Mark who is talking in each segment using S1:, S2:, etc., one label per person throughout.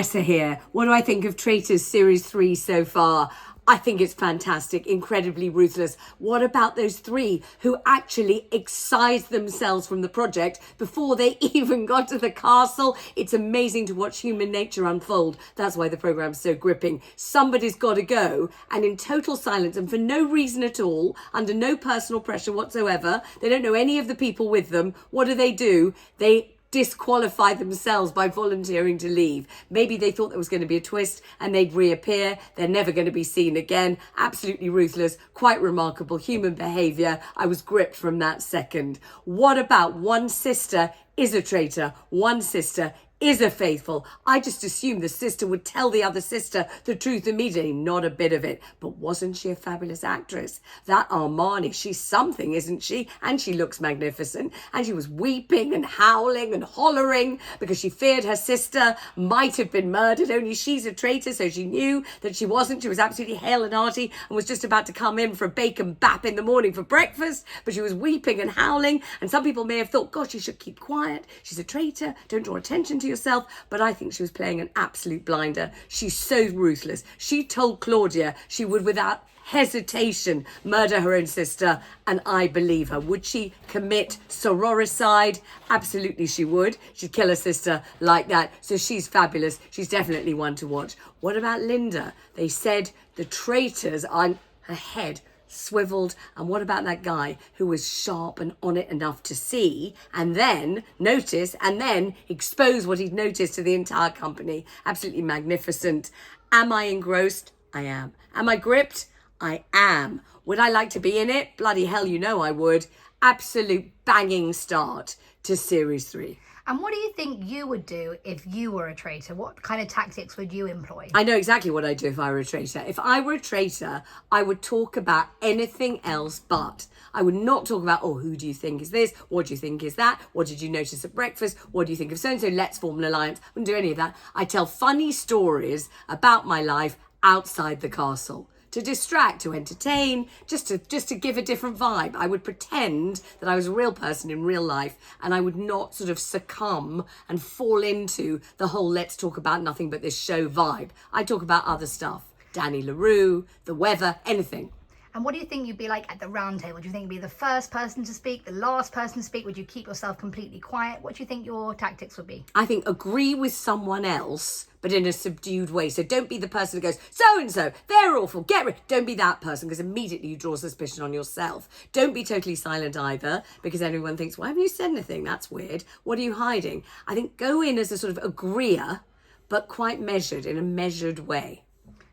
S1: Vanessa here. What do I think of Traitors Series 3 so far? I think it's fantastic, incredibly ruthless. What about those three who actually excised themselves from the project before they even got to the castle? It's amazing to watch human nature unfold. That's why the programme's so gripping. Somebody's got to go, and in total silence and for no reason at all, under no personal pressure whatsoever, they don't know any of the people with them. What do? They disqualify themselves by volunteering to leave. Maybe they thought there was going to be a twist and they'd reappear. They're never going to be seen again. Absolutely ruthless, quite remarkable human behaviour. I was gripped from that second. What about one sister is a traitor, one sister is a faithful? I just assumed the sister would tell the other sister the truth immediately. Not a bit of it. But wasn't she a fabulous actress? That Armani, she's something, isn't she? And she looks magnificent. And she was weeping and howling and hollering because she feared her sister might have been murdered. Only she's a traitor, so she knew that she wasn't. She was absolutely hale and hearty and was just about to come in for a bacon bap in the morning for breakfast. But she was weeping and howling. And some people may have thought, gosh, she should keep quiet. She's a traitor. Don't draw attention to yourself. But I think she was playing an absolute blinder. She's so ruthless. She told Claudia she would, without hesitation, murder her own sister, and I believe her. Would she commit sororicide? Absolutely she would. She'd kill her sister like that. So she's fabulous. She's definitely one to watch. What about Linda? They said the traitors are her head swiveled. And what about that guy who was sharp and on it enough to see and then notice and then expose what he'd noticed to the entire company? Absolutely magnificent. Am I engrossed? I am. Am I gripped? I am. Would I like to be in it? Bloody hell, you know I would. Absolute banging start to Series 3.
S2: And what do you think you would do if you were a traitor? What kind of tactics would you employ?
S1: I know exactly what I'd do if I were a traitor. If I were a traitor, I would talk about anything else but. I would not talk about, oh, who do you think is this? What do you think is that? What did you notice at breakfast? What do you think of so-and-so? Let's form an alliance. I wouldn't do any of that. I tell funny stories about my life outside the castle. To distract, to entertain, just to give a different vibe. I would pretend that I was a real person in real life, and I would not sort of succumb and fall into the whole let's talk about nothing but this show vibe. I'd talk about other stuff. Danny LaRue, the weather, anything.
S2: And what do you think you'd be like at the round table? Do you think you'd be the first person to speak, the last person to speak? Would you keep yourself completely quiet? What do you think your tactics would be?
S1: I think agree with someone else, but in a subdued way. So don't be the person who goes, so-and-so, they're awful, get rid. Don't be that person, because immediately you draw suspicion on yourself. Don't be totally silent either, because everyone thinks, why haven't you said anything? That's weird. What are you hiding? I think go in as a sort of agreeer, but quite measured, in a measured way.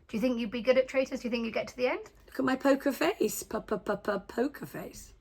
S2: Do you think you'd be good at traitors? Do you think you'd get to the end?
S1: Look at my poker face. Poker face.